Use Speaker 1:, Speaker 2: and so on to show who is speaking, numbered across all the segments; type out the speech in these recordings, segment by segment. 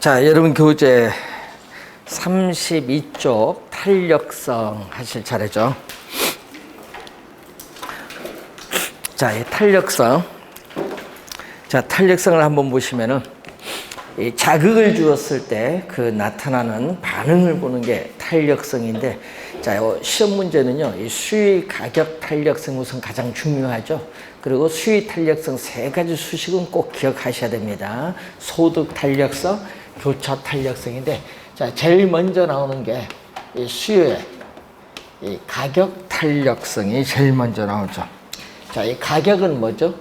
Speaker 1: 자, 여러분 교재 32쪽 탄력성 하실 차례죠. 자, 이 탄력성. 자, 탄력성을 한번 보시면은 이 자극을 주었을 때 그 나타나는 반응을 보는 게 탄력성인데, 자, 시험 문제는요, 이 수위 가격 탄력성 우선 가장 중요하죠. 그리고 수위 탄력성 세 가지 수식은 꼭 기억하셔야 됩니다. 소득 탄력성, 교차 탄력성인데, 자, 제일 먼저 나오는 게 이 수요의 이 가격 탄력성이 제일 먼저 나오죠. 자, 이 가격은 뭐죠?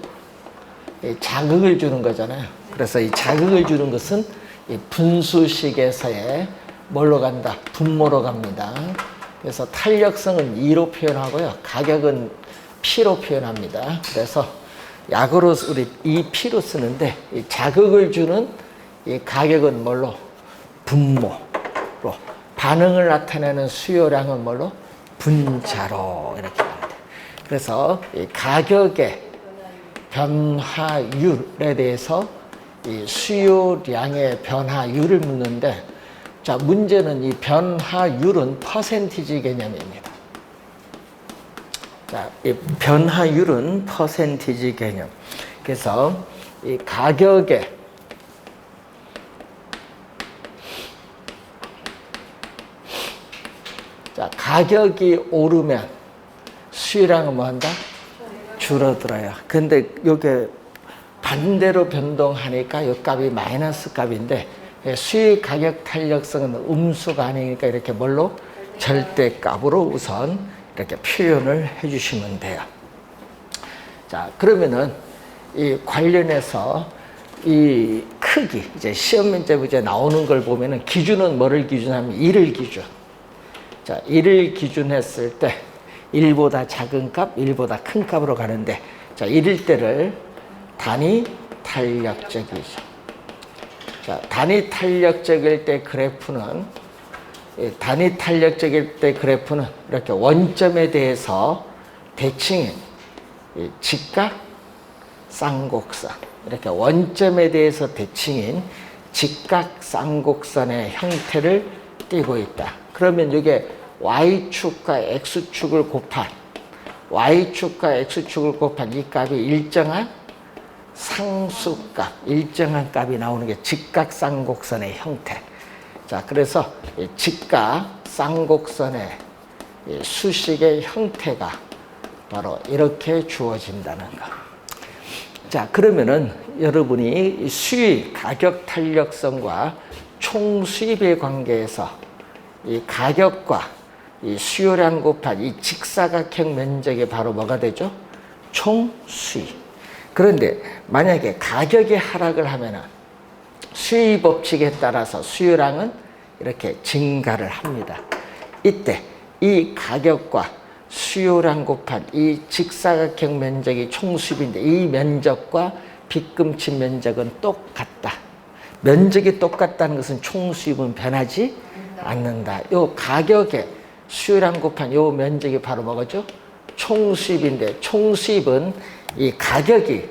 Speaker 1: 이 자극을 주는 거잖아요. 그래서 이 자극을 주는 것은 이 분수식에서의 뭘로 간다? 분모로 갑니다. 그래서 탄력성은 E로 표현하고요. 가격은 P로 표현합니다. 그래서 약으로 우리 P로 쓰는데, 이 자극을 주는 이 가격은 뭘로? 분모로. 반응을 나타내는 수요량은 뭘로? 분자로 이렇게 합니다. 그래서 이 가격의 변화율에 대해서 이 수요량의 변화율을 묻는데, 자, 문제는 이 변화율은 퍼센티지 개념입니다. 자, 이 변화율은 퍼센티지 개념. 그래서 이 가격의 자, 가격이 오르면 수요량은 뭐 한다? 줄어들어요. 근데 이게 반대로 변동하니까 이 값이 마이너스 값인데, 수익 가격 탄력성은 음수가 아니니까 이렇게 뭘로? 절대값으로 우선 이렇게 표현을 해주시면 돼요. 자, 그러면은 이 관련해서 이 크기, 이제 시험 문제 나오는 걸 보면은 기준은 뭐를 기준하면 1을 기준. 자, 1을 기준했을 때 1보다 작은 값, 1보다 큰 값으로 가는데, 자, 1일 때를 단위 탄력적이죠. 자, 단위 탄력적일 때 그래프는, 단위 탄력적일 때 그래프는 이렇게 원점에 대해서 대칭인 직각 쌍곡선, 이렇게 원점에 대해서 대칭인 직각 쌍곡선의 형태를 띠고 있다. 그러면 이게 Y축과 X축을 곱한, Y축과 X축을 곱한 이 값이 일정한 상수값, 일정한 값이 나오는 게 직각쌍곡선의 형태. 자, 그래서 직각쌍곡선의 수식의 형태가 바로 이렇게 주어진다는 거. 자, 그러면은 여러분이 수익, 가격 탄력성과 총수입의 관계에서 이 가격과 이 수요량 곱한 이 직사각형 면적이 바로 뭐가 되죠? 총수입. 그런데 만약에 가격이 하락을 하면은 수입 법칙에 따라서 수요량은 이렇게 증가를 합니다. 이때 이 가격과 수요량 곱한 이 직사각형 면적이 총수입인데, 이 면적과 빗금치 면적은 똑같다. 면적이 똑같다는 것은 총수입은 변하지 않는다. 요 가격의 수요량 곱한 요 면적이 바로 뭐죠? 총수입인데, 총수입은 이 가격이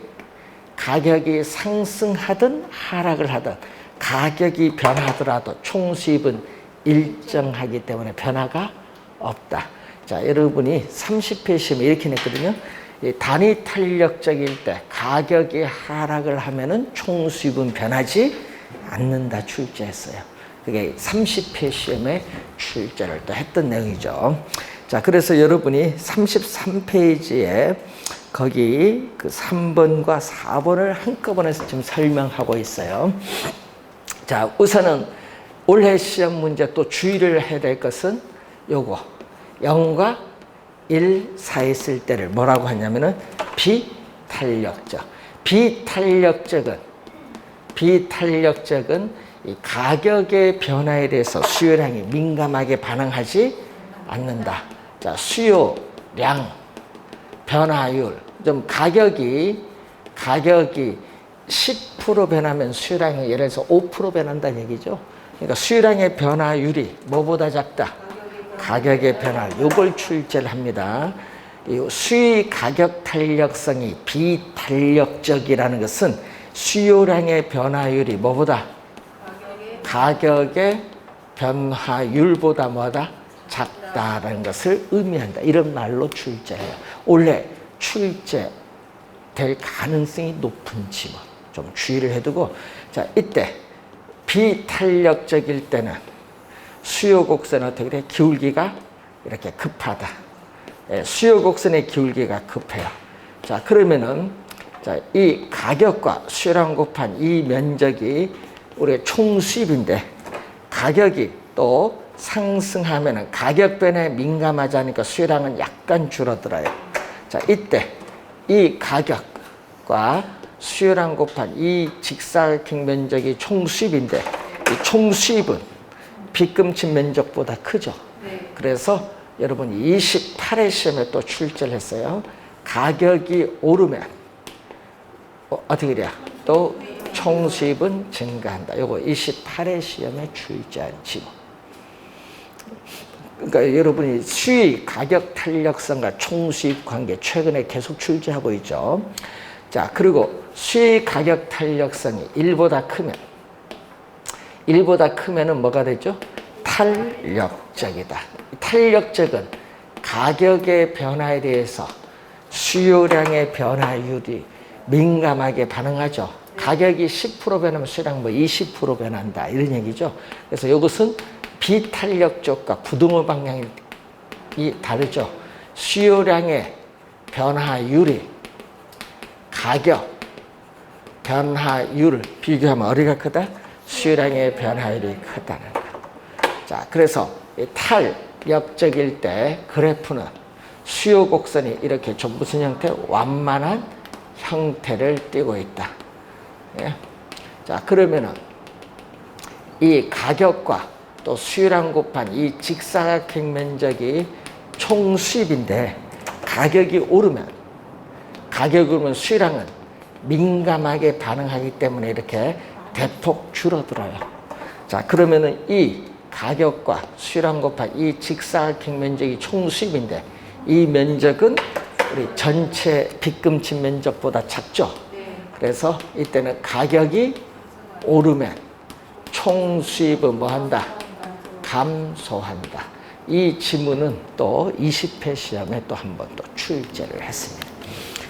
Speaker 1: 상승하든 하락을 하든 가격이 변하더라도 총수입은 일정하기 때문에 변화가 없다. 자, 여러분이 30회 시험에 이렇게 냈거든요. 이 단위 탄력적일 때 가격이 하락을 하면은 총수입은 변하지 않는다 출제했어요. 그게 30회 시험에 출제를 또 했던 내용이죠. 자, 그래서 여러분이 33페이지에 거기 그 3번과 4번을 한꺼번에 지금 설명하고 있어요. 자, 우선은 올해 시험 문제 또 주의를 해야 될 것은 요거 0과 1 사이에 있을 때를 뭐라고 하냐면은 비탄력적. 비탄력적은 이 가격의 변화에 대해서 수요량이 민감하게 반응하지 않는다. 자, 수요량 변화율, 좀 가격이 10% 변하면 수요량이 예를 들어서 5% 변한다는 얘기죠. 그러니까 수요량의 변화율이 뭐보다 작다? 가격의 변화율. 이걸 출제를 합니다. 이 수의 가격 탄력성이 비탄력적이라는 것은 수요량의 변화율이 뭐보다? 가격의 변화율보다 뭐다? 작다라는 것을 의미한다. 이런 말로 출제해요. 원래 출제 될 가능성이 높은 지문. 좀 주의를 해두고, 자, 이때 비탄력적일 때는 수요 곡선은 어떻게 돼? 기울기가 이렇게 급하다. 예, 수요 곡선의 기울기가 급해요. 자, 그러면은 자, 이 가격과 수요량 곱한 이 면적이 우리의 총 수입인데 가격이 또 상승하면은 가격 변화에 민감하지 않으니까 수요량은 약간 줄어들어요. 자, 이때 이 가격과 수요량 곱한 이 직사각형 면적이 총 수입인데 이 총 수입은 빗금친 면적보다 크죠. 그래서 여러분 28회 시험에 또 출제를 했어요. 가격이 오르면 어떻게 돼요? 또 총 수입은 증가한다. 요거 28회 시험에 출제한 지문. 그러니까 여러분이 수익, 가격 탄력성과 총 수입 관계 최근에 계속 출제하고 있죠. 자, 그리고 수익 가격 탄력성이 1보다 크면은 뭐가 되죠? 탄력적이다. 탄력적은 가격의 변화에 대해서 수요량의 변화율이 민감하게 반응하죠. 가격이 10% 변하면 수요량 20% 변한다. 이런 얘기죠. 그래서 이것은 비탄력 쪽과 부등호 방향이 다르죠. 수요량의 변화율이 가격 변화율을 비교하면 어디가 크다? 수요량의 변화율이 크다는 거. 자, 그래서 탄력적일 때 그래프는 수요 곡선이 이렇게 좀 무슨 형태? 완만한 형태를 띠고 있다. 예? 자, 그러면은 이 가격과 또 수요량 곱한 이 직사각형 면적이 총 수입인데 가격이 오르면 수요량은 민감하게 반응하기 때문에 이렇게 대폭 줄어들어요. 자, 그러면은 이 가격과 수요량 곱한 이 직사각형 면적이 총 수입인데 이 면적은 우리 전체 빗금친 면적보다 작죠. 그래서 이때는 가격이 오르면 총 수입은 뭐 한다? 감소한다. 이 지문은 또 20회 시험에 또 한 번 또 출제를 했습니다.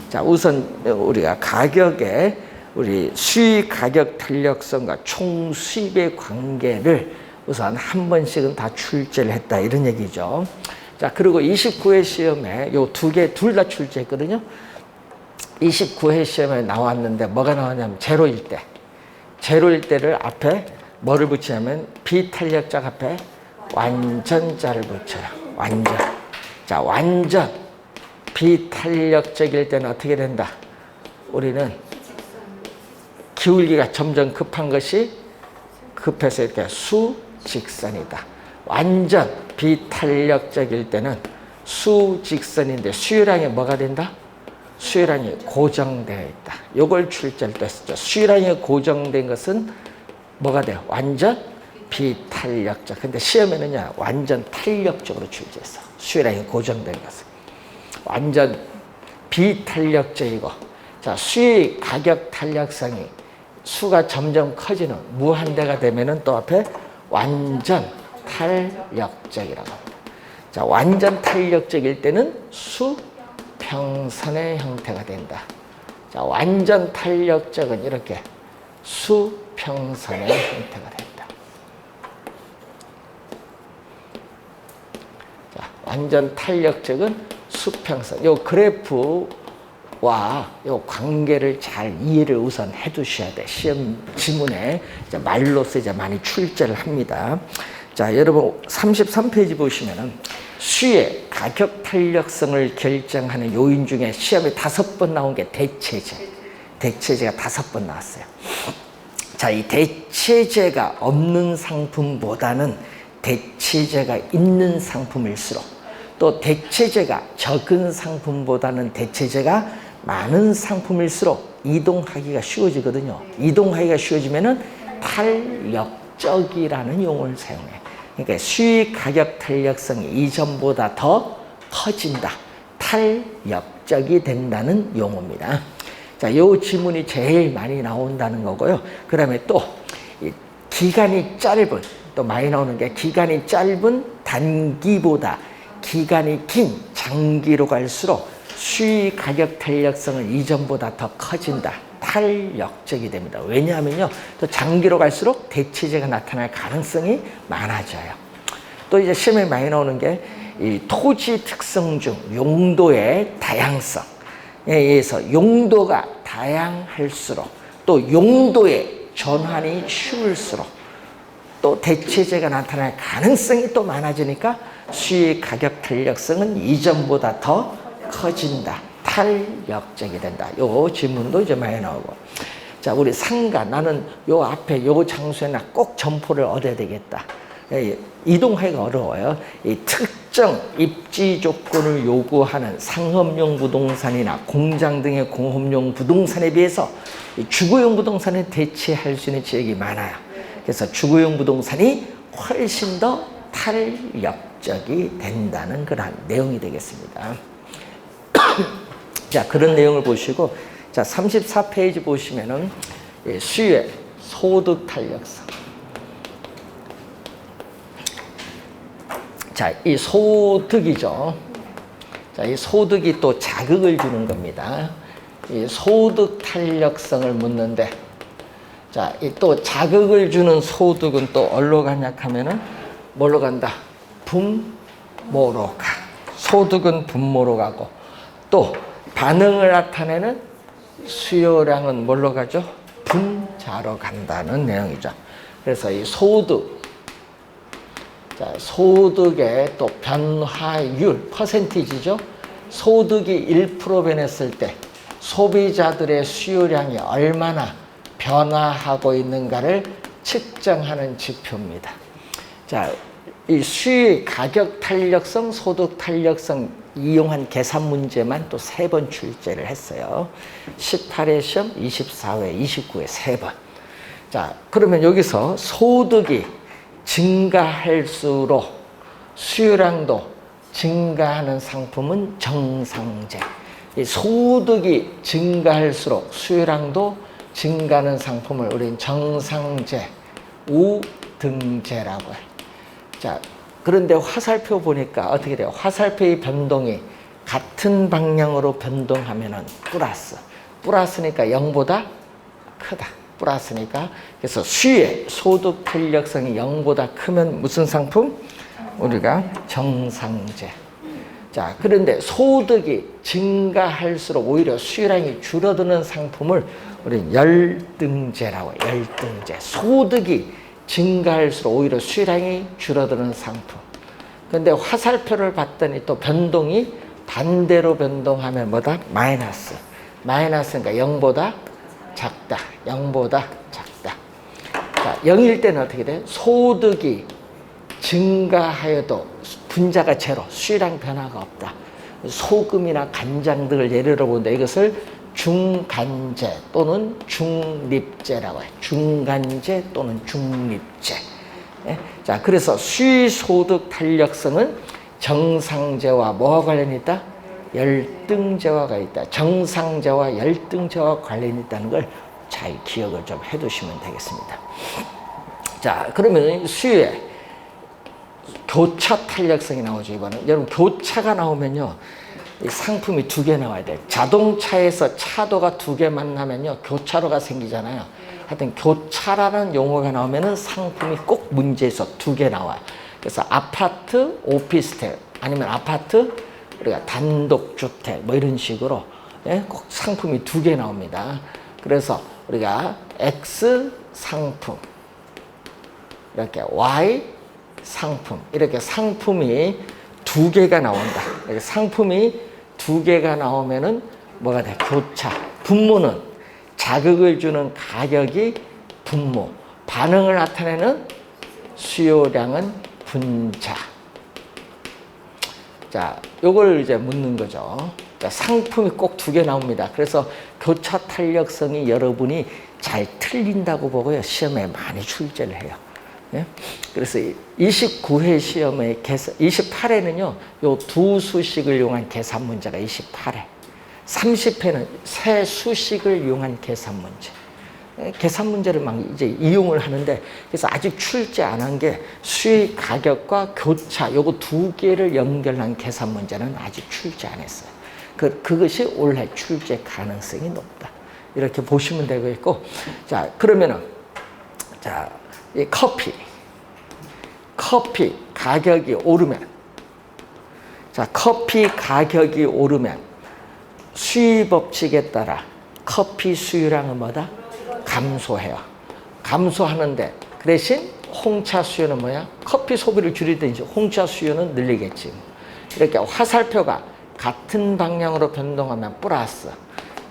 Speaker 1: 자, 우선 우리가 가격의 우리 수익 가격 탄력성과 총 수입의 관계를 우선 한 번씩은 다 출제를 했다. 이런 얘기죠. 자, 그리고 29회 시험에 요 두 개 둘 다 출제했거든요. 29회 시험에 나왔는데 뭐가 나왔냐면 제로일 때. 제로일 때를 앞에 뭐를 붙이냐면 비탄력적 앞에 완전자를 붙여요. 완전. 자, 완전 비탄력적일 때는 어떻게 된다? 우리는 기울기가 점점 급한 것이 급해서 이렇게 수직선이다. 완전 비탄력적일 때는 수직선인데 수요량이 뭐가 된다? 수요량이 고정되어 있다. 이걸 출제를 또 했었죠. 수요량이 고정된 것은 뭐가 돼요? 완전 비탄력적. 근데 시험에는요, 완전 탄력적으로 출제했어. 수요량이 고정된 것은. 완전 비탄력적이고, 자, 수익 가격 탄력성이 수가 점점 커지는 무한대가 되면은 또 앞에 완전 탄력적이라고 합니다. 자, 완전 탄력적일 때는 수평선의 형태가 된다. 자, 완전 탄력적은 이렇게 수평선의 형태가 된다. 자, 완전 탄력적은 수평선. 요 그래프와 요 관계를 잘 이해를 우선 해 두셔야 돼. 시험 지문에 이제 말로서 이제 많이 출제를 합니다. 자, 여러분 33페이지 보시면은 수의 가격 탄력성을 결정하는 요인 중에 시험에 5번 나온 게 대체제. 대체제가 5번 나왔어요. 자, 이 대체제가 없는 상품보다는 대체제가 있는 상품일수록 또 대체제가 적은 상품보다는 대체제가 많은 상품일수록 이동하기가 쉬워지거든요. 이동하기가 쉬워지면은 탄력적이라는 용어를 사용해요. 그러니까 수익 가격 탄력성이 이전보다 더 커진다. 탄력적이 된다는 용어입니다. 자, 요 지문이 제일 많이 나온다는 거고요. 그 다음에 또 기간이 짧은, 또 많이 나오는 게 기간이 짧은 단기보다 기간이 긴 장기로 갈수록 수위 가격 탄력성은 이전보다 더 커진다. 탄력적이 됩니다. 왜냐하면요, 또 장기로 갈수록 대체제가 나타날 가능성이 많아져요. 또 이제 시험에 많이 나오는 게 이 토지 특성 중 용도의 다양성에 의해서 용도가 다양할수록 또 용도의 전환이 쉬울수록 또 대체제가 나타날 가능성이 또 많아지니까 수익 가격 탄력성은 이전보다 더 커진다. 탄력적이 된다. 요 질문도 이제 많이 나오고. 자, 우리 상가, 나는 요 앞에 요 장소에 나 꼭 점포를 얻어야 되겠다. 이동하기가 어려워요. 이 특정 입지 조건을 요구하는 상업용 부동산이나 공장 등의 공업용 부동산에 비해서 이 주거용 부동산에 대체할 수 있는 지역이 많아요. 그래서 주거용 부동산이 훨씬 더 탄력적이 된다는 그런 내용이 되겠습니다. 자, 그런 내용을 보시고, 자, 34페이지 보시면은 수요의 소득 탄력성. 자, 이 소득이죠. 자, 이 소득이 또 자극을 주는 겁니다. 이 소득 탄력성을 묻는데, 자, 이 또 자극을 주는 소득은 또 어디로 가냐 하면은 뭘로 간다? 분모로 가. 소득은 분모로 가고, 또 반응을 나타내는 수요량은 뭘로 가죠? 분자로 간다는 내용이죠. 그래서 이 소득, 자, 소득의 또 변화율, 퍼센티지죠. 소득이 1% 변했을 때 소비자들의 수요량이 얼마나 변화하고 있는가를 측정하는 지표입니다. 자, 이 수요의 가격 탄력성, 소득 탄력성 이용한 계산 문제만 또 3번 출제를 했어요. 18회 시험, 24회, 29회 3번. 자, 그러면 여기서 소득이 증가할수록 수요량도 증가하는 상품은 정상제. 이 소득이 증가할수록 수요량도 증가하는 상품을 우리는 정상제, 우등제라고 해요. 자, 그런데 화살표 보니까 어떻게 돼요? 화살표의 변동이 같은 방향으로 변동하면은 플러스. 플러스니까 0보다 크다. 플러스니까. 그래서 수의 소득 탄력성이 0보다 크면 무슨 상품? 우리가 정상제. 자, 그런데 소득이 증가할수록 오히려 수요량이 줄어드는 상품을 우리는 열등제라고 해요. 열등제. 소득이 증가할수록 오히려 수요량이 줄어드는 상품. 그런데 화살표를 봤더니 또 변동이 반대로 변동하면 뭐다? 마이너스. 마이너스니까 0보다 작다. 0보다 작다. 자, 0일 때는 어떻게 돼? 소득이 증가하여도 분자가 제로, 수요량 변화가 없다. 소금이나 간장 등을 예를 보는데 이것을 중간제 또는 중립제라고 해요. 중간제 또는 중립제. 예? 자, 그래서 수의소득 탄력성은 정상제와 뭐와 관련이 있다? 열등제와 관련이 있다. 정상제와 열등제와 관련이 있다는 걸 잘 기억을 좀 해두시면 되겠습니다. 자, 그러면 수의 교차 탄력성이 나오죠, 이번엔. 여러분, 교차가 나오면요, 이 상품이 2개 나와야 돼요. 자동차에서 차도가 2개 만나면요, 교차로가 생기잖아요. 하여튼, 교차라는 용어가 나오면은 상품이 꼭 문제에서 2개 나와요. 그래서 아파트, 오피스텔, 아니면 아파트, 우리가 단독주택, 뭐 이런 식으로, 예? 꼭 상품이 2개 나옵니다. 그래서 우리가 X 상품, 이렇게 Y 상품, 이렇게 상품이 2개가 나온다. 이렇게 상품이 2개가 나오면은 뭐가 돼? 교차. 분모는 자극을 주는 가격이 분모, 반응을 나타내는 수요량은 분자. 자, 요걸 이제 묻는 거죠. 자, 상품이 꼭 2개 나옵니다. 그래서 교차 탄력성이 여러분이 잘 틀린다고 보고요, 시험에 많이 출제를 해요. 예? 그래서 29회 시험의 계산, 28회는요, 요 2수식을 이용한 계산 문제가 28회. 30회는 3수식을 이용한 계산 문제. 계산 문제를 막 이제 이용을 하는데, 그래서 아직 출제 안 한 게 수익 가격과 교차 요거 두 개를 연결한 계산 문제는 아직 출제 안 했어요. 그것이 올해 출제 가능성이 높다. 이렇게 보시면 되겠고, 자, 그러면은, 자, 이 커피 가격이 오르면, 자, 커피 가격이 오르면 수입 법칙에 따라 커피 수요량은 뭐다? 감소해요. 감소하는데 그 대신 홍차 수요는 뭐야? 커피 소비를 줄이든지 홍차 수요는 늘리겠지. 이렇게 화살표가 같은 방향으로 변동하면 플러스.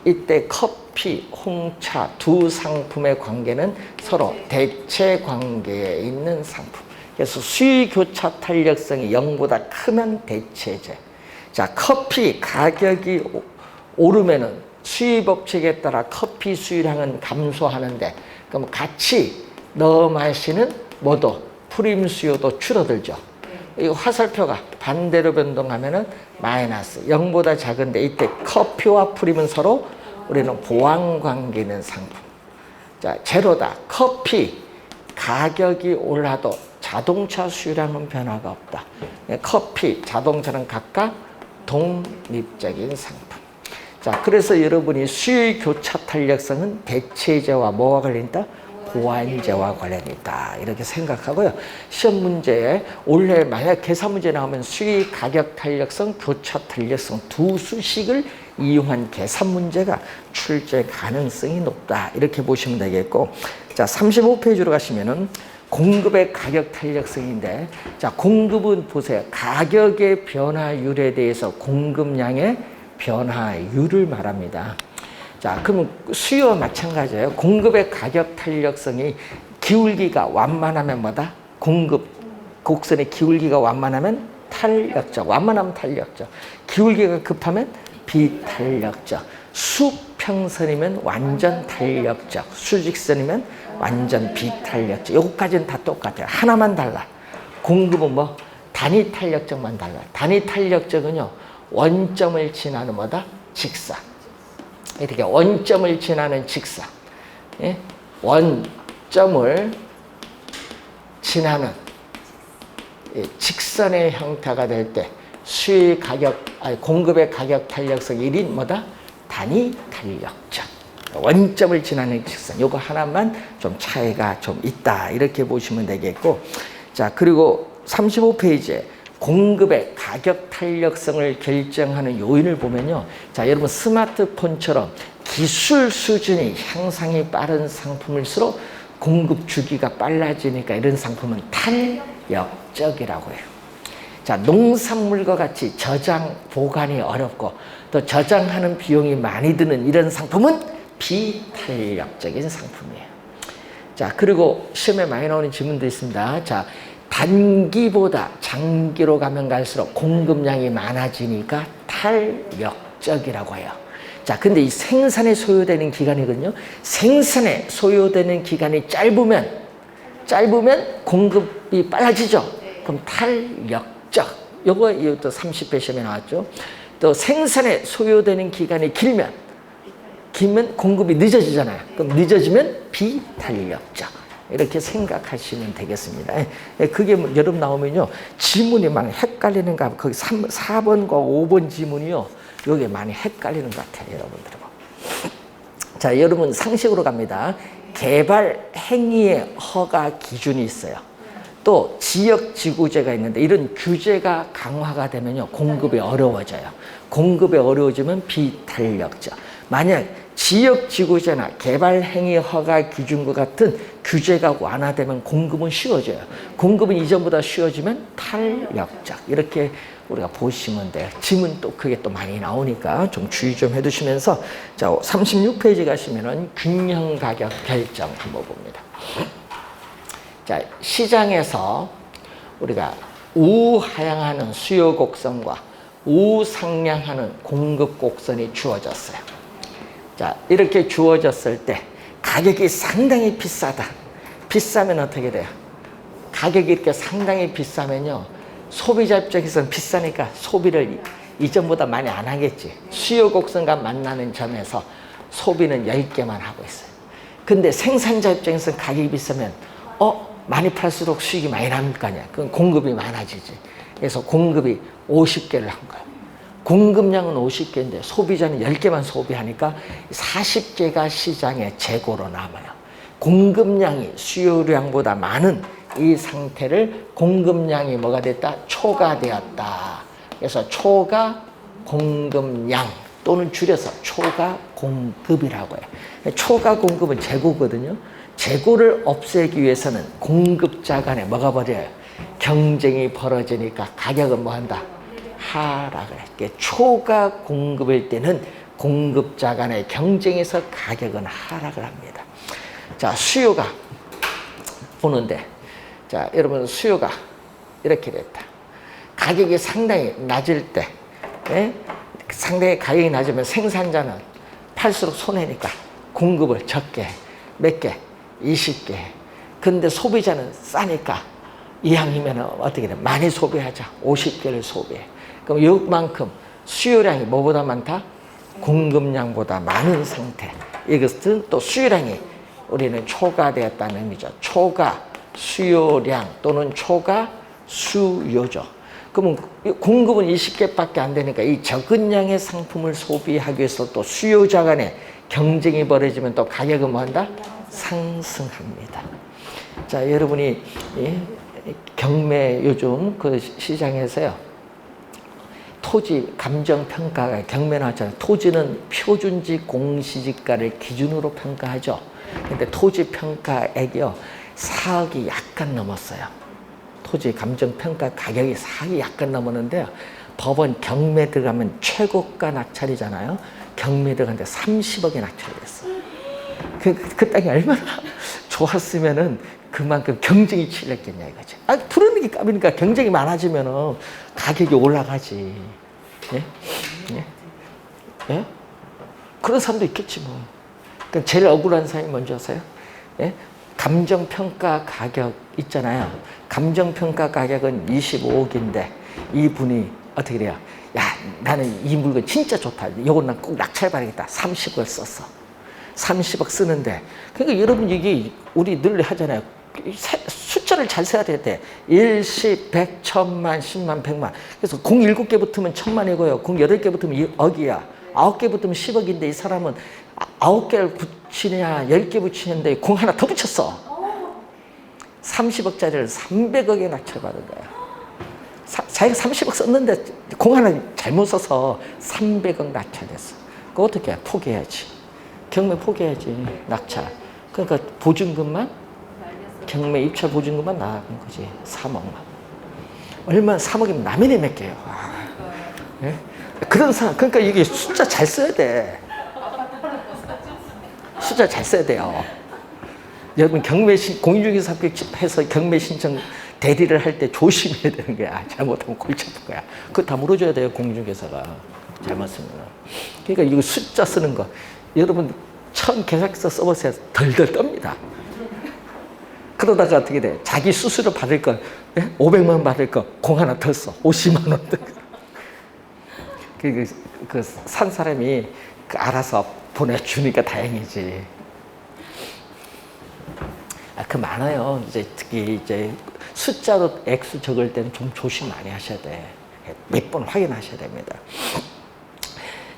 Speaker 1: 이때 커피, 홍차 두 상품의 관계는 서로 대체 관계에 있는 상품. 그래서 수익 교차 탄력성이 0보다 크면 대체제. 자, 커피 가격이 오르면은 수입 법칙에 따라 커피 수요량은 감소하는데, 그럼 같이 넣어 마시는 뭐도 프림 수요도 줄어들죠. 이 화살표가 반대로 변동하면은 마이너스 0보다 작은데, 이때 커피와 프림은 서로 우리는 보완 관계 있는 상품. 자, 제로다. 커피 가격이 올라도 자동차 수요량은 변화가 없다. 커피, 자동차는 각각 독립적인 상품. 자, 그래서 여러분이 수익 교차 탄력성은 대체제와 뭐와 관련있다? 보완제와 관련이 있다. 이렇게 생각하고요. 시험 문제에 올해 만약 계산 문제 나오면 수익 가격 탄력성, 교차 탄력성 두 수식을 이용한 계산 문제가 출제 가능성이 높다. 이렇게 보시면 되겠고, 자, 35페이지로 가시면은 공급의 가격 탄력성인데, 자, 공급은 보세요. 가격의 변화율에 대해서 공급량의 변화율을 말합니다. 자, 그러면 수요와 마찬가지예요. 공급의 가격 탄력성이 기울기가 완만하면 뭐다? 공급 곡선의 기울기가 완만하면 탄력적, 완만하면 탄력적. 기울기가 급하면 비탄력적. 수평선이면 완전 탄력적, 수직선이면 완전 비탄력적. 요거까지는 다 똑같아요. 하나만 달라. 공급은 뭐? 단위 탄력적만 달라. 단위 탄력적은요, 원점을 지나는 뭐다? 직사. 이렇게 원점을 지나는 직사. 예? 원점을 지나는 직선의 형태가 될 때 수익 가격, 공급의 가격 탄력성 1인 뭐다? 단위 탄력적. 원점을 지나는 직선. 요거 하나만 좀 차이가 좀 있다. 이렇게 보시면 되겠고. 자, 그리고 35페이지에 공급의 가격 탄력성을 결정하는 요인을 보면요. 자, 여러분 스마트폰처럼 기술 수준이 향상이 빠른 상품일수록 공급 주기가 빨라지니까 이런 상품은 탄력적이라고 해요. 자, 농산물과 같이 저장, 보관이 어렵고 또 저장하는 비용이 많이 드는 이런 상품은 비탄력적인 상품이에요. 자, 그리고 시험에 많이 나오는 질문도 있습니다. 자, 단기보다 장기로 가면 갈수록 공급량이 많아지니까 탄력적이라고 해요. 자, 근데 이 생산에 소요되는 기간이거든요. 생산에 소요되는 기간이 짧으면 공급이 빨라지죠. 그럼 탄력적. 요거 또 30회 시험에 나왔죠. 또 생산에 소요되는 기간이 길면 공급이 늦어지잖아요. 그럼 늦어지면 비탄력적. 이렇게 생각하시면 되겠습니다. 그게 여러분 나오면요. 지문이 많이 헷갈리는가, 거기 4번과 5번 지문이요. 여기 많이 헷갈리는 것 같아요, 여러분들. 자, 여러분 상식으로 갑니다. 개발 행위의 허가 기준이 있어요. 또 지역 지구제가 있는데 이런 규제가 강화가 되면요. 공급이 어려워져요. 공급이 어려워지면 비탄력적. 만약 지역 지구제나 개발 행위 허가 기준과 같은 규제가 완화되면 공급은 쉬워져요. 공급은 이전보다 쉬워지면 탄력적. 이렇게 우리가 보시면 돼요. 지문 또 그게 또 많이 나오니까 좀 주의 좀 해두시면서, 자, 36페이지 가시면은 균형 가격 결정 한번 봅니다. 자, 시장에서 우리가 우하향하는 수요 곡선과 우상향하는 공급 곡선이 주어졌어요. 자, 이렇게 주어졌을 때 가격이 상당히 비싸다. 비싸면 어떻게 돼요? 가격이 이렇게 상당히 비싸면요. 소비자 입장에서는 비싸니까 소비를 이전보다 많이 안 하겠지. 수요 곡선과 만나는 점에서 소비는 10개만 하고 있어요. 근데 생산자 입장에서 가격이 비싸면 많이 팔수록 수익이 많이 납니까? 아니야. 그건 공급이 많아지지. 그래서 공급이 50개를 한 거야. 공급량은 50개인데 소비자는 10개만 소비하니까 40개가 시장에 재고로 남아요. 공급량이 수요량보다 많은 이 상태를 공급량이 뭐가 됐다? 초과되었다. 그래서 초과 공급량 또는 줄여서 초과 공급이라고 해요. 초과 공급은 재고거든요. 재고를 없애기 위해서는 공급자 간에 뭐가 벌어져요? 경쟁이 벌어지니까 가격은 뭐 한다? 하락을 해. 초과 공급일 때는 공급자 간의 경쟁에서 가격은 하락을 합니다. 자, 수요가 보는데, 자, 여러분 수요가 이렇게 됐다. 가격이 상당히 낮을 때, 상당히 가격이 낮으면 생산자는 팔수록 손해니까 공급을 적게, 몇 개? 20개. 근데 소비자는 싸니까 이왕이면 어떻게 돼? 많이 소비하자. 50개를 소비해. 그럼 이만큼 수요량이 뭐보다 많다? 공급량보다 많은 상태. 이것은 또 수요량이 우리는 초과되었다는 의미죠. 초과 수요량 또는 초과 수요죠. 그러면 공급은 20개밖에 안 되니까 이 적은 양의 상품을 소비하기 위해서 또 수요자 간에 경쟁이 벌어지면 또 가격은 뭐 한다? 상승합니다. 자, 여러분이 경매 요즘 그 시장에서요, 토지 감정평가가 경매 나왔잖아요. 토지는 표준지 공시지가를 기준으로 평가하죠. 근데 토지 평가액이요, 4억이 약간 넘었어요. 토지 감정평가 가격이 4억이 약간 넘었는데요, 법원 경매 들어가면 최고가 낙찰이잖아요. 경매 들어갔는데 30억에 낙찰됐어요. 그 땅이 얼마나 좋았으면은 그만큼 경쟁이 치렀겠냐 이거지. 부르는 게 까비니까 경쟁이 많아지면은 가격이 올라가지. 예? 예? 예? 그런 사람도 있겠지 뭐. 그러니까 제일 억울한 사람이 뭔지 아세요? 예? 감정평가 가격 있잖아요. 감정평가 가격은 25억인데 이분이 어떻게 돼요? 야, 나는 이 물건 진짜 좋다. 이건 난 꼭 낙찰받아야겠다. 30억을 썼어. 30억 쓰는데, 그러니까 여러분 이게 우리 늘 하잖아요. 숫자를 잘 써야 돼. 1, 10, 100, 1000만, 10만, 100만. 그래서 공 7개 붙으면 1000만이고요. 공 8개 붙으면 억이야. 9개 붙으면 10억인데 이 사람은 9개를 붙이냐 10개 붙이는데 공 하나 더 붙였어. 30억짜리를 300억에 낙찰받은 거야. 자기가 30억 썼는데 공 하나 잘못 써서 300억 낙찰됐어. 그거 어떻게 해? 포기해야지. 경매 포기해야지. 낙찰. 그러니까 보증금만, 경매 입찰 보증금만 나간 거지. 3억만. 얼마 3억이면 남이네 몇 개요. 예? 그런 사람, 그러니까 이게 숫자 잘 써야 돼. 숫자 잘 써야 돼요. 여러분 경매 공인중개사 합격해서 경매 신청 대리를 할 때 조심해야 되는 거야. 잘못하면 골치 아플 거야. 그거 다 물어줘야 돼요, 공인중개사가. 잘못 쓰면. 그러니까 이거 숫자 쓰는 거. 여러분 처음 계약서 써보세요. 덜덜 떱니다. 그러다가 어떻게 돼? 자기 수수료 받을 거, 500만 원 받을 거, 공 하나 더 써. 50만 원. 그 산 사람이 알아서 보내주니까 다행이지. 그 많아요. 이제 특히 이제 숫자로 액수 적을 때는 좀 조심 많이 하셔야 돼. 몇 번 확인하셔야 됩니다.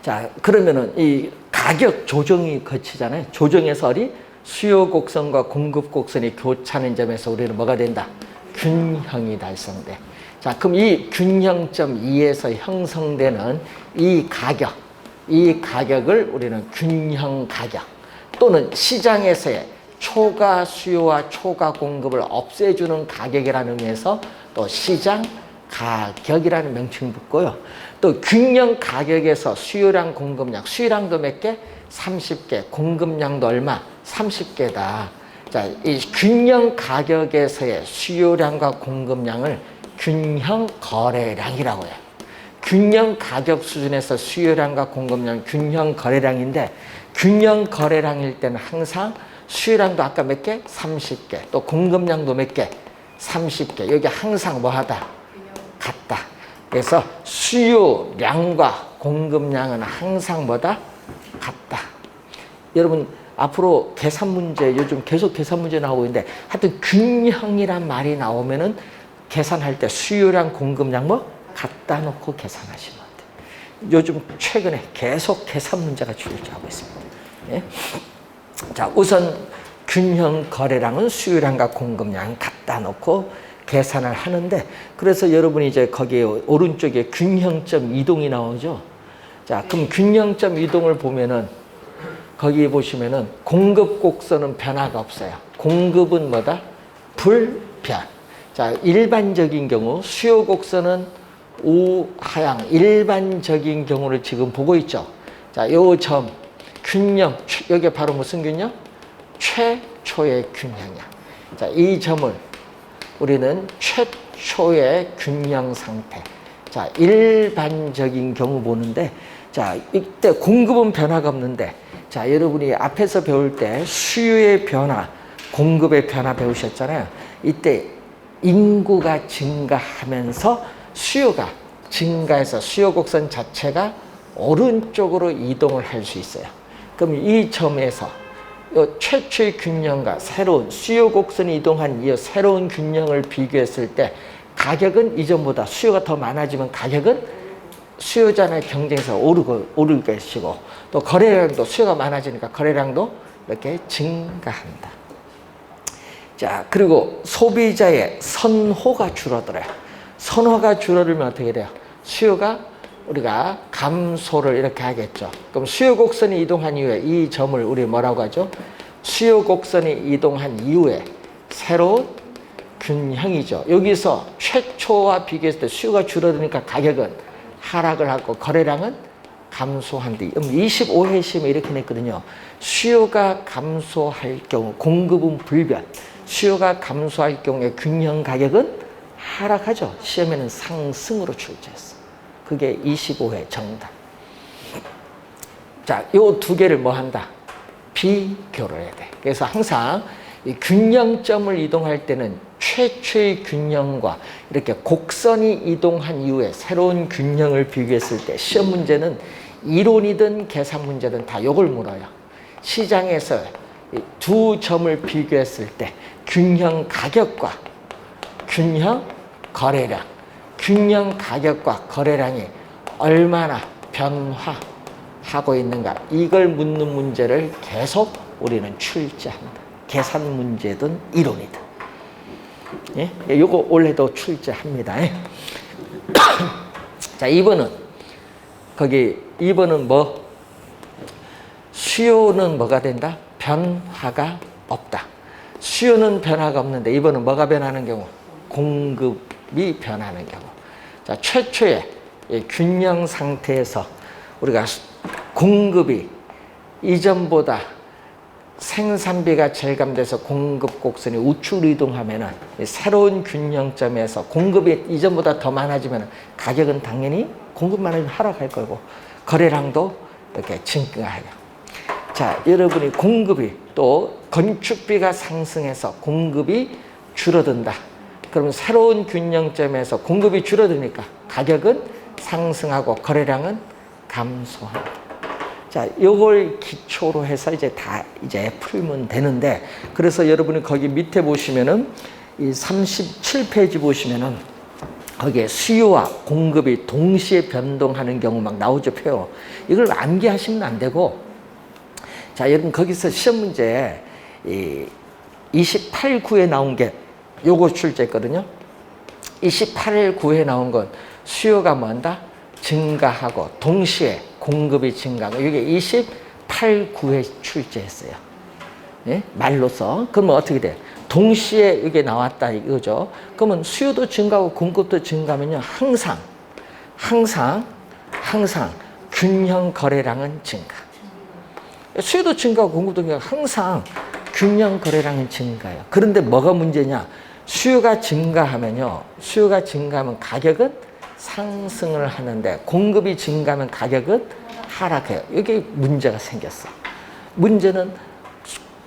Speaker 1: 자, 그러면은 이 가격 조정이 거치잖아요. 조정에서 어디 수요 곡선과 공급 곡선이 교차하는 점에서 우리는 뭐가 된다? 균형이 달성돼. 자, 그럼 이 균형점 2에서 형성되는 이 가격을 우리는 균형 가격 또는 시장에서의 초과 수요와 초과 공급을 없애주는 가격이라는 의미에서 또 시장 가격이라는 명칭을 붙고요. 또 균형 가격에서 수요량, 공급량, 수요량도 몇 개? 30개, 공급량도 얼마? 30개다. 자, 이 균형 가격에서의 수요량과 공급량을 균형 거래량이라고 해요. 균형 가격 수준에서 수요량과 공급량 균형 거래량인데, 균형 거래량일 때는 항상 수요량도 아까 몇 개? 30개. 또 공급량도 몇 개? 30개. 여기 항상 뭐하다? 같다. 그래서 수요량과 공급량은 항상 뭐다? 같다. 여러분 앞으로 계산 문제, 요즘 계속 계산 문제 나오고 있는데, 하여튼 균형이란 말이 나오면은 계산할 때 수요량, 공급량 뭐 갖다 놓고 계산하시면 돼요. 요즘 최근에 계속 계산 문제가 출제하고 있습니다. 예? 자, 우선 균형 거래량은 수요량과 공급량 갖다 놓고 계산을 하는데, 그래서 여러분이 이제 거기에 오른쪽에 균형점 이동이 나오죠. 자, 그럼 균형점 이동을 보면은 거기 보시면은 공급 곡선은 변화가 없어요. 공급은 뭐다? 불변. 자, 일반적인 경우 수요 곡선은 우하향, 일반적인 경우를 지금 보고 있죠. 자, 요 점 균형, 여기 바로 무슨 균형? 최초의 균형이야. 자, 이 점을 우리는 최초의 균형 상태. 자, 일반적인 경우 보는데, 자, 이때 공급은 변화가 없는데, 자, 여러분이 앞에서 배울 때 수요의 변화, 공급의 변화 배우셨잖아요. 이때 인구가 증가하면서 수요가 증가해서 수요 곡선 자체가 오른쪽으로 이동을 할 수 있어요. 그럼 이 점에서 이 최초의 균형과 새로운 수요 곡선이 이동한 이 새로운 균형을 비교했을 때 가격은 이전보다 수요가 더 많아지면 가격은 수요자의 경쟁에서 오르게 것이고, 또 거래량도 수요가 많아지니까 거래량도 이렇게 증가한다. 자, 그리고 소비자의 선호가 줄어들어요. 선호가 줄어들면 어떻게 돼요? 수요가 우리가 감소를 이렇게 하겠죠. 그럼 수요 곡선이 이동한 이후에 이 점을 우리 뭐라고 하죠? 수요 곡선이 이동한 이후에 새로운 균형이죠. 여기서 최초와 비교했을 때 수요가 줄어드니까 가격은 하락을 하고 거래량은 감소한다. 25회심에 이렇게 냈거든요. 수요가 감소할 경우 공급은 불변, 수요가 감소할 경우에 균형 가격은 하락하죠. 시험에는 상승으로 출제했어. 그게 25회 정답. 자, 요 두 개를 뭐 한다? 비교를 해야 돼. 그래서 항상 이 균형점을 이동할 때는 최초의 균형과 이렇게 곡선이 이동한 이후에 새로운 균형을 비교했을 때 시험 문제는 이론이든 계산 문제든 다 요걸 물어요. 시장에서 두 점을 비교했을 때 균형 가격과 균형 거래량, 균형 가격과 거래량이 얼마나 변화하고 있는가, 이걸 묻는 문제를 계속 우리는 출제한다. 계산 문제든 이론이든. 예? 요거 올해도 출제합니다. 예? 자, 2번은 거기 2번은 뭐? 수요는 뭐가 된다? 변화가 없다. 수요는 변화가 없는데 2번은 뭐가 변하는 경우? 공급이 변하는 경우. 자, 최초의 균형 상태에서 우리가 공급이 이전보다 생산비가 절감돼서 공급 곡선이 우측으로 이동하면은 새로운 균형점에서 공급이 이전보다 더 많아지면 가격은 당연히 공급만 하면 하락할 거고 거래량도 이렇게 증가해요. 자, 여러분이 공급이 또 건축비가 상승해서 공급이 줄어든다. 그러면 새로운 균형점에서 공급이 줄어드니까 가격은 상승하고 거래량은 감소한다. 자, 요걸 기초로 해서 이제 풀면 되는데, 그래서 여러분이 거기 밑에 보시면은 이 37페이지 보시면은 거기에 수요와 공급이 동시에 변동하는 경우 막 나오죠, 표요. 이걸 암기하시면 안 되고, 자, 여러분 거기서 시험 문제 28구에 나온 게 요거 출제했거든요. 28구에 나온 건 수요가 뭐한다? 증가하고 동시에 공급이 증가하고, 이게 28구에 출제했어요. 예? 말로서. 그러면 어떻게 돼? 동시에 이게 나왔다 이거죠. 그러면 수요도 증가하고 공급도 증가하면요, 항상 균형 거래량은 증가. 수요도 증가하고 공급도 증가하고 항상 균형 거래량은 증가해요. 그런데 뭐가 문제냐? 수요가 증가하면 가격은 상승을 하는데 공급이 증가하면 가격은 하락해요. 이게 문제가 생겼어. 문제는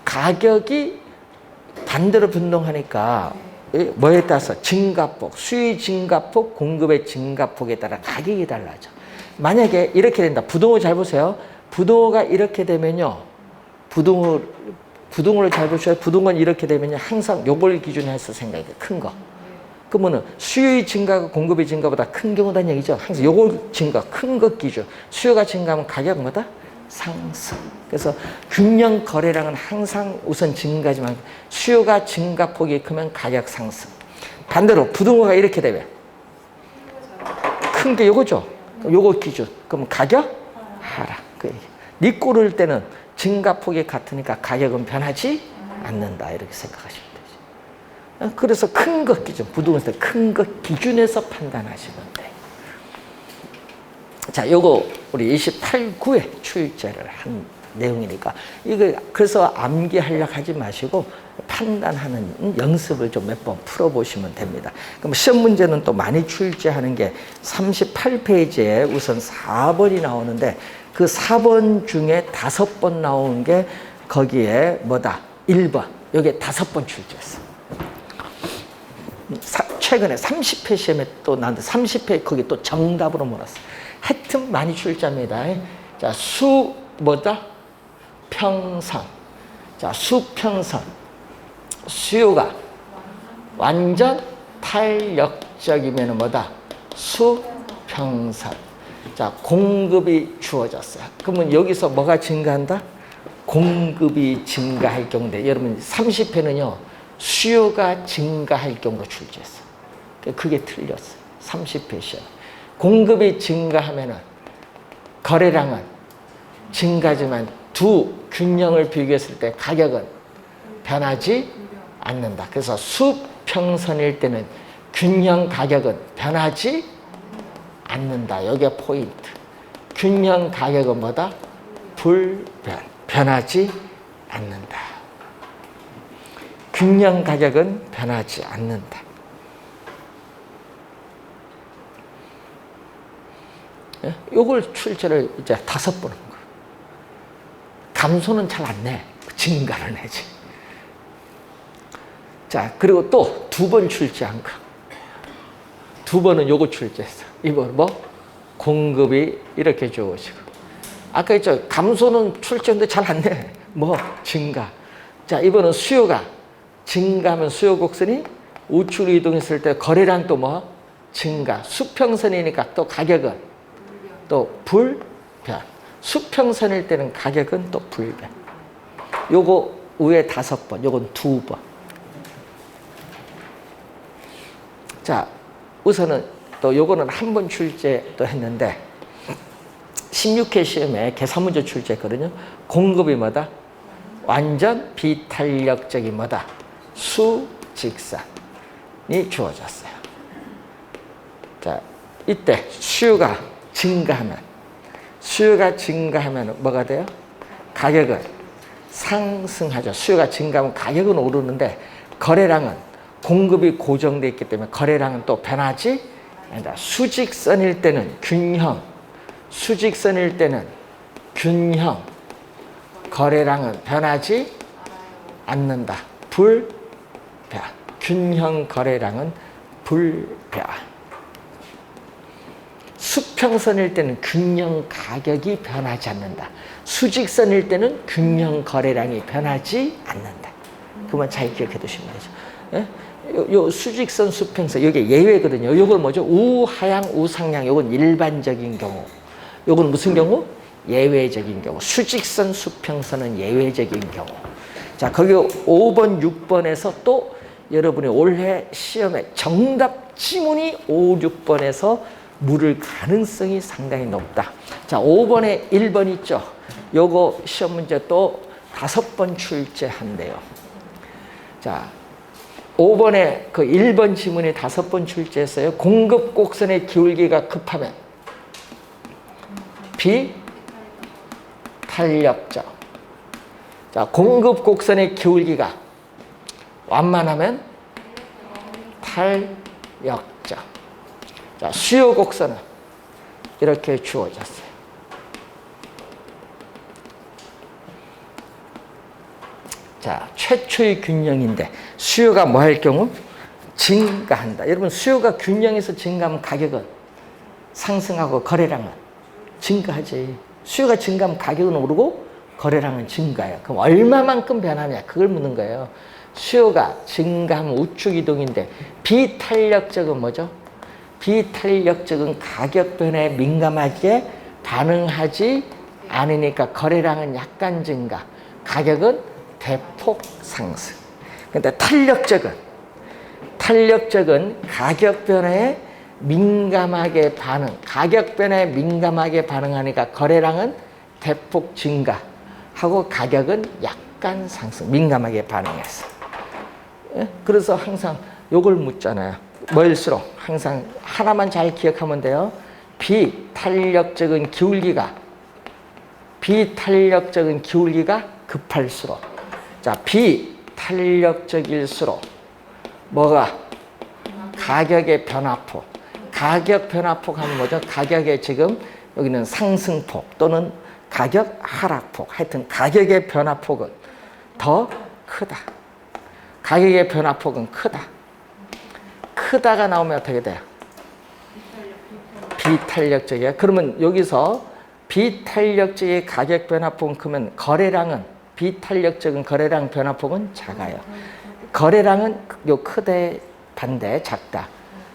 Speaker 1: 가격이 반대로 변동하니까 뭐에 따라서 증가폭, 수요의 증가폭, 공급의 증가폭에 따라 가격이 달라져. 만약에 이렇게 된다. 부동호 잘 보세요. 부동호가 이렇게 되면요, 부등호를 잘 보셔야 부등호는 이렇게 되면 항상 요걸 기준으로 해서 생각해요. 큰 거. 그러면은 수요의 증가가 공급의 증가보다 큰 경우다는 얘기죠. 항상 요걸 증가, 큰 것 기준. 수요가 증가하면 가격은 뭐다? 상승. 그래서 균형 거래량은 항상 우선 증가지만 수요가 증가폭이 크면 가격 상승. 반대로 부등호가 이렇게 되면 큰 게 요거죠. 요거 기준. 그럼 가격 하락. 니 꼴을 때는 증가폭이 같으니까 가격은 변하지 않는다. 이렇게 생각하시면 되죠. 그래서 큰 것 기준, 부동산 큰 것 기준에서 판단하시면 돼요. 자, 요거 우리 28구에 출제를 한 내용이니까 이거 그래서 암기하려고 하지 마시고 판단하는 연습을 좀 몇 번 풀어보시면 됩니다. 그럼 시험 문제는 또 많이 출제하는 게 38페이지에 우선 4번이 나오는데 그 4번 중에 5번 나온 게 거기에 뭐다? 1번. 여기에 5번 출제했어. 최근에 30회 시험에 또 나왔는데 30회 거기 또 정답으로 몰았어. 하여튼 많이 출제합니다. 자, 뭐다? 평선. 자, 수평선. 수요가 완전 탄력적이면 뭐다? 수평선. 자, 공급이 주어졌어요. 그러면 여기서 뭐가 증가한다? 공급이 증가할 경우인데 여러분 30회는요. 수요가 증가할 경우로 출제했어요. 그게 틀렸어요. 30회 시험. 공급이 증가하면은 거래량은 증가지만 두 균형을 비교했을 때 가격은 변하지 않는다. 그래서 수평선일 때는 균형 가격은 변하지 않는다. 여기가 포인트. 균형 가격은 뭐다? 불변. 변하지 않는다. 균형 가격은 변하지 않는다. 요걸 출제를 이제 5번 한 거예요. 감소는 잘 안 내. 증가를 내지. 자, 그리고 또 2번 출제한 거. 2번은 요거 출제했어. 이번 뭐? 공급이 이렇게 주어지고. 아까 했죠. 감소는 출제인데 잘 안 내. 뭐? 증가. 자, 이번은 수요가 증가하면 수요 곡선이 우측으로 이동했을 때 거래량 또 뭐? 증가. 수평선이니까 또 가격은 또 불변. 수평선일 때는 가격은 또 불변. 요거 위에 5번, 요건 2번. 자, 우선은 또 요거는 한 번 출제도 했는데 16회 시험에 계산문제 출제했거든요. 공급이 뭐다? 완전 비탄력적인 뭐다? 수직선이 주어졌어요. 자, 이때 수요가 증가하면 뭐가 돼요? 가격은 상승하죠. 수요가 증가하면 가격은 오르는데 거래량은 공급이 고정되어 있기 때문에 거래량은 또 변하지 않는다. 수직선일 때는 균형, 수직선일 때는 균형, 거래량은 변하지 않는다. 불변. 균형 거래량은 불변. 수평선일 때는 균형 가격이 변하지 않는다. 수직선일 때는 균형 거래량이 변하지 않는다. 그만 잘 기억해 두시면 되죠. 예? 요 수직선, 수평선, 이게 예외거든요. 요건 뭐죠? 우하향, 우상향. 요건 일반적인 경우. 요건 무슨 경우? 예외적인 경우. 수직선, 수평선은 예외적인 경우. 자, 거기 5번, 6번에서 또 여러분이 올해 시험에 정답 지문이 5, 6번에서 물을 가능성이 상당히 높다. 자, 5번에 1번 있죠? 요거 시험 문제 또 5번 출제한대요. 자, 5번에 그 1번 지문이 5번 출제했어요. 공급 곡선의 기울기가 급하면 비탄력적. 자, 공급 곡선의 기울기가 완만하면 탄력적. 자, 수요 곡선은 이렇게 주어졌어요. 자, 최초의 균형인데 수요가 뭐 할 경우? 증가한다. 여러분, 수요가 균형에서 증가하면 가격은 상승하고 거래량은 증가하지. 수요가 증가하면 가격은 오르고 거래량은 증가예요. 그럼 얼마만큼 변하냐? 그걸 묻는 거예요. 수요가 증가하면 우측 이동인데 비탄력적은 뭐죠? 비탄력적은 가격 변화에 민감하게 반응하지 않으니까 거래량은 약간 증가, 가격은 대폭 상승. 근데 탄력적은 가격 변화에 민감하게 가격 변화에 민감하게 반응하니까 거래량은 대폭 증가하고 가격은 약간 상승, 민감하게 반응해서. 그래서 항상 요걸 묻잖아요. 뭘수록 항상 하나만 잘 기억하면 돼요. 비탄력적인 기울기가 급할수록, 자, 비탄력적일수록 뭐가 가격의 변화폭. 가격 변화폭 하면 뭐죠? 가격의 지금 여기는 상승폭 또는 가격 하락폭. 하여튼 가격의 변화폭은 더 크다. 가격의 변화폭은 크다. 크다가 나오면 어떻게 돼요? 비탄력적이야. 그러면 여기서 비탄력적의 가격 변화폭은 크면 비탄력적인 거래량 변화폭은 작아요. 거래량은 요 크대 반대 작다.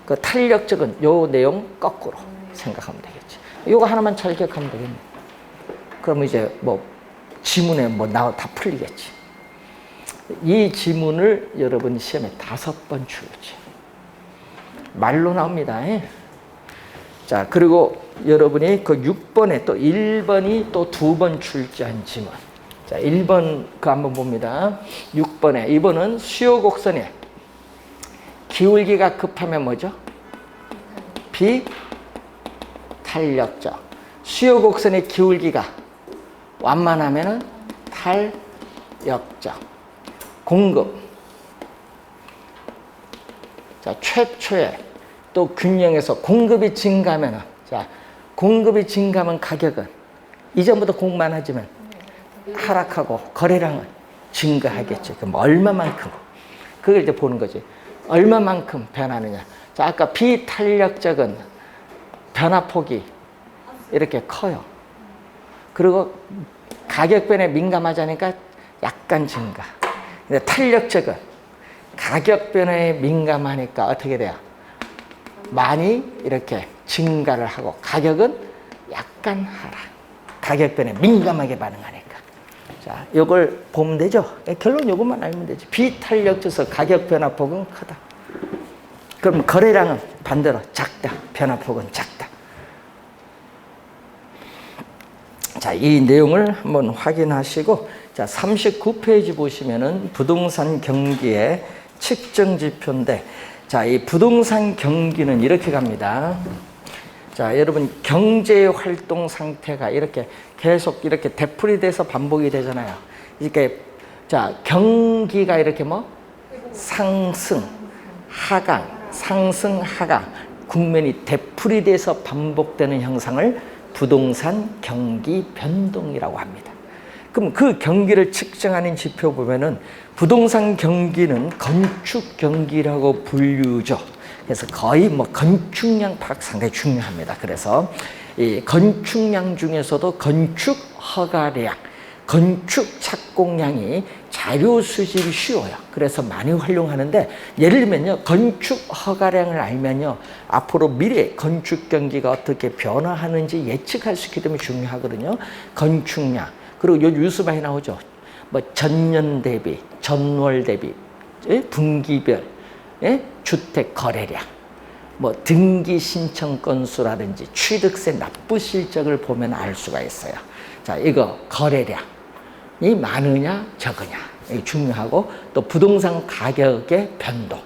Speaker 1: 그 탄력적은 요 내용 거꾸로 생각하면 되겠지. 요거 하나만 잘 기억하면 되겠네. 그러면 이제 뭐 지문에 뭐 나와 다 풀리겠지. 이 지문을 여러분 시험에 5번 출제. 말로 나옵니다. 자, 그리고 여러분이 그 6번에 또 1번이 또 2번 출제한 지문. 자, 1번 그 한번 봅니다. 6번에 이번은 수요 곡선에 기울기가 급하면 뭐죠? 비탄력적. 수요 곡선의 기울기가 완만하면은 탄력적. 공급. 자, 최초에 또 균형에서 공급이 증가하면은, 자, 공급이 증가하면 가격은 이전부터 공급만 하지만 하락하고 거래량은 증가하겠죠. 그럼 얼마만큼? 그걸 이제 보는 거지. 얼마만큼 변하느냐. 자, 아까 비탄력적은 변화폭이 이렇게 커요. 그리고 가격 변화에 민감하지 않으니까 약간 증가. 근데 탄력적은 가격 변화에 민감하니까 어떻게 돼요? 많이 이렇게 증가를 하고 가격은 약간 하락. 가격 변화에 민감하게 반응하니까. 자, 이걸 보면 되죠. 결론 이것만 알면 되지. 비탄력적에서 가격 변화폭은 크다. 그럼 거래량은 반대로 작다. 변화폭은 작다. 자, 이 내용을 한번 확인하시고, 자, 39페이지 보시면은 부동산 경기의 측정 지표인데, 자, 이 부동산 경기는 이렇게 갑니다. 자, 여러분 경제 활동 상태가 이렇게 계속 이렇게 되풀이돼서 반복이 되잖아요. 이렇게, 자, 경기가 이렇게 뭐 상승, 하강, 상승, 하강 국면이 되풀이돼서 반복되는 형상을 부동산 경기 변동이라고 합니다. 그럼 그 경기를 측정하는 지표 보면은 부동산 경기는 건축 경기라고 불리우죠. 그래서 거의 뭐 건축량 파악 상당히 중요합니다. 그래서 이 건축량 중에서도 건축 허가량, 건축 착공량이 자료 수집이 쉬워요. 그래서 많이 활용하는데, 예를 들면요, 건축 허가량을 알면요, 앞으로 미래 건축 경기가 어떻게 변화하는지 예측할 수 있기 때문에 중요하거든요. 건축량. 그리고 요 뉴스 많이 나오죠. 뭐 전년 대비, 전월 대비, 분기별, 주택 거래량, 뭐 등기 신청 건수라든지 취득세 납부 실적을 보면 알 수가 있어요. 자, 이거 거래량이 많으냐 적으냐 이게 중요하고, 또 부동산 가격의 변동,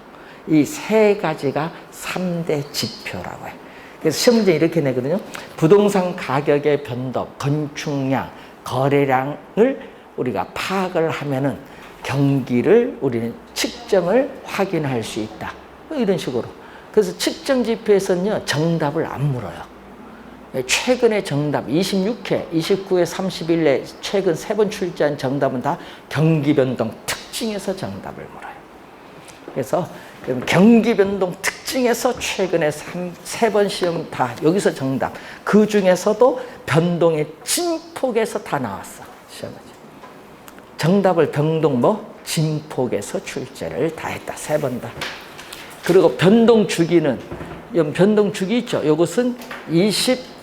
Speaker 1: 이 세 가지가 3대 지표라고 해요. 그래서 시험 문제 이렇게 내거든요. 부동산 가격의 변동, 건축량, 거래량을 우리가 파악을 하면은 경기를 우리는 측정을 확인할 수 있다. 이런 식으로. 그래서 측정 지표에서는요, 정답을 안 물어요. 최근에 정답 26회, 29회, 31회 최근 3번 출제한 정답은 다 경기 변동 특징에서 정답을 물어요. 그래서 경기 변동 특징에서 최근에 3번 시험 다 여기서 정답. 그 중에서도 변동의 진폭에서 다 나왔어. 시험에. 정답을 병동 진폭에서 출제를 다 했다. 3번 다. 그리고 변동 주기는 변동 주기 있죠. 이것은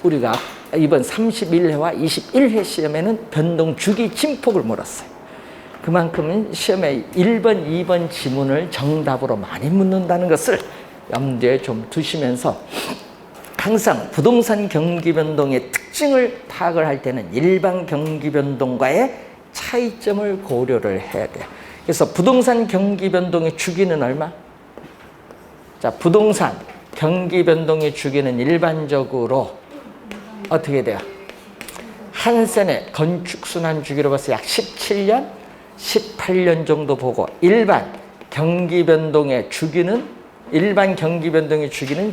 Speaker 1: 우리가 이번 31회와 21회 시험에는 변동 주기 진폭을 물었어요. 그만큼 시험에 1번, 2번 지문을 정답으로 많이 묻는다는 것을 염두에 좀 두시면서 항상 부동산 경기 변동의 특징을 파악을 할 때는 일반 경기 변동과의 차이점을 고려를 해야 돼요. 그래서 부동산 경기 변동의 주기는 얼마? 자, 부동산 경기 변동의 주기는 일반적으로 어떻게 돼요? 한 세네 건축 순환 주기로 봐서 약 17년, 18년 정도 보고 일반 경기 변동의 주기는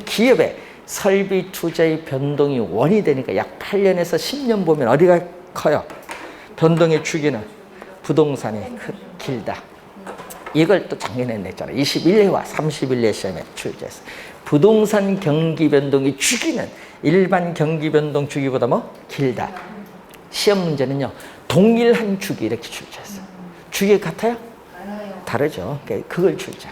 Speaker 1: 기업의 설비 투자의 변동이 원이 되니까 약 8년에서 10년 보면 어디가 커요? 변동의 주기는 부동산이 길다. 이걸 또 작년에 냈잖아요. 21회와 31회 시험에 출제했어요. 부동산 경기 변동의 주기는 일반 경기 변동 주기보다 길다. 시험 문제는요, 동일한 주기 이렇게 출제했어요. 주기 같아요? 다르죠. 그걸 출제.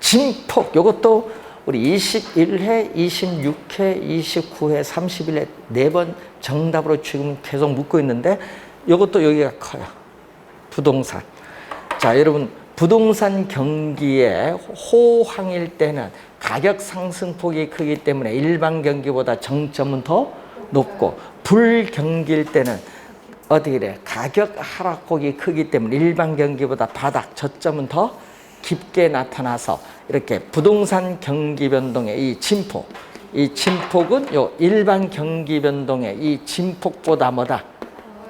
Speaker 1: 진폭, 이것도 우리 21회, 26회, 29회, 31회 4번 정답으로 지금 계속 묻고 있는데 이것도 여기가 커요. 부동산. 자, 여러분 부동산 경기에 호황일 때는 가격 상승폭이 크기 때문에 일반 경기보다 정점은 더 높고 불경기일 때는 어떻게 돼? 가격 하락폭이 크기 때문에 일반 경기보다 바닥 저점은 더 깊게 나타나서 이렇게 부동산 경기 변동의 이 진폭, 이 진폭은 일반 경기 변동의 이 진폭보다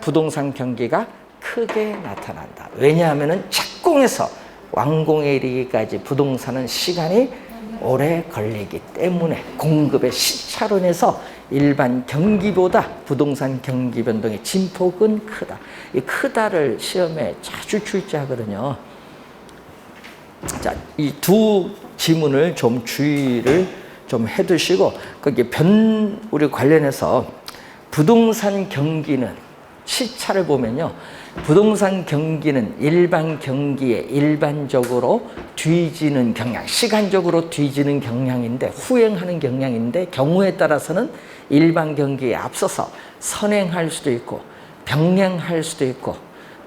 Speaker 1: 부동산 경기가 크게 나타난다. 왜냐하면 착공에서 완공에 이르기까지 부동산은 시간이 오래 걸리기 때문에 공급의 시차론에서 일반 경기보다 부동산 경기 변동의 진폭은 크다. 이 크다를 시험에 자주 출제하거든요. 자, 이 두 지문을 좀 주의를 좀 해두시고 거기 우리 관련해서 부동산 경기는 시차를 보면요. 부동산 경기는 일반 경기에 일반적으로 뒤지는 경향, 시간적으로 뒤지는 경향인데 후행하는 경향인데 경우에 따라서는 일반 경기에 앞서서 선행할 수도 있고 병행할 수도 있고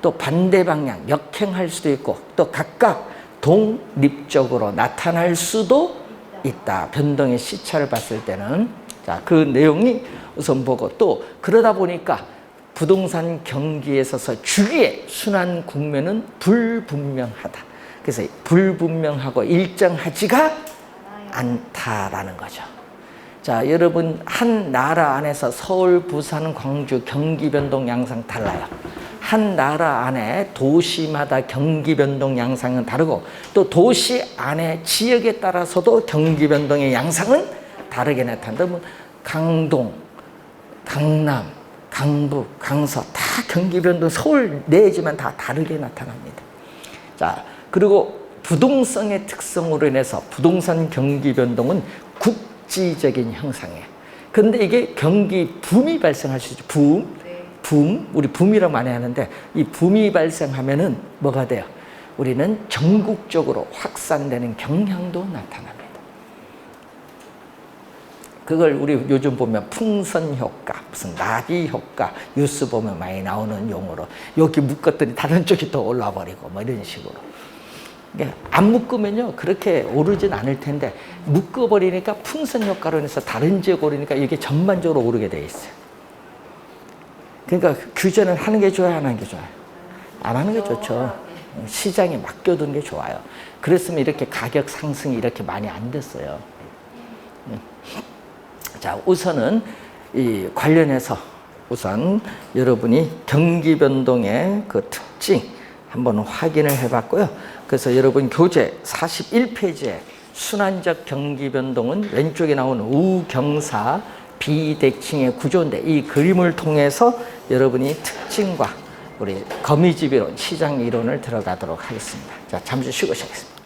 Speaker 1: 또 반대 방향 역행할 수도 있고 또 각각 독립적으로 나타날 수도 있다. 변동의 시차를 봤을 때는. 자, 그 내용이 우선 보고 또 그러다 보니까 부동산 경기에 있어서 주기의 순환 국면은 불분명하다. 그래서 불분명하고 일정하지가 않다라는 거죠. 자, 여러분 한 나라 안에서 서울, 부산, 광주 경기 변동 양상 달라요. 한 나라 안에 도시마다 경기 변동 양상은 다르고 또 도시 안에 지역에 따라서도 경기 변동의 양상은 다르게 나타난다. 강동, 강남, 강북, 강서 다 경기 변동 서울 내지만 다 다르게 나타납니다. 자, 그리고 부동성의 특성으로 인해서 부동산 경기 변동은 국지적인 형상이에요. 그런데 이게 경기 붐이 발생할 수 있죠. 붐, 우리 붐이라고 많이 하는데 이 붐이 발생하면은 뭐가 돼요? 우리는 전국적으로 확산되는 경향도 나타납니다. 그걸 우리 요즘 보면 풍선 효과, 무슨 나비 효과, 뉴스 보면 많이 나오는 용어로 여기 묶었더니 다른 쪽이 또 올라와 버리고 뭐 이런 식으로. 안 묶으면요 그렇게 오르진 않을 텐데 묶어버리니까 풍선 효과로 인해서 다른 지역 오르니까 이게 전반적으로 오르게 돼 있어요. 그러니까 규제는 하는 게 좋아요, 안 하는 게 좋아요? 안 하는 게 좋죠. 시장에 맡겨두는 게 좋아요. 그랬으면 이렇게 가격 상승이 이렇게 많이 안 됐어요. 자, 우선은 이 관련해서 우선 여러분이 경기 변동의 그 특징 한번 확인을 해봤고요. 그래서 여러분 교재 41페이지에 순환적 경기 변동은 왼쪽에 나오는 우경사 비대칭의 구조인데 이 그림을 통해서 여러분이 특징과 우리 거미집 이론, 시장 이론을 들어가도록 하겠습니다. 자, 잠시 쉬고 시작하겠습니다.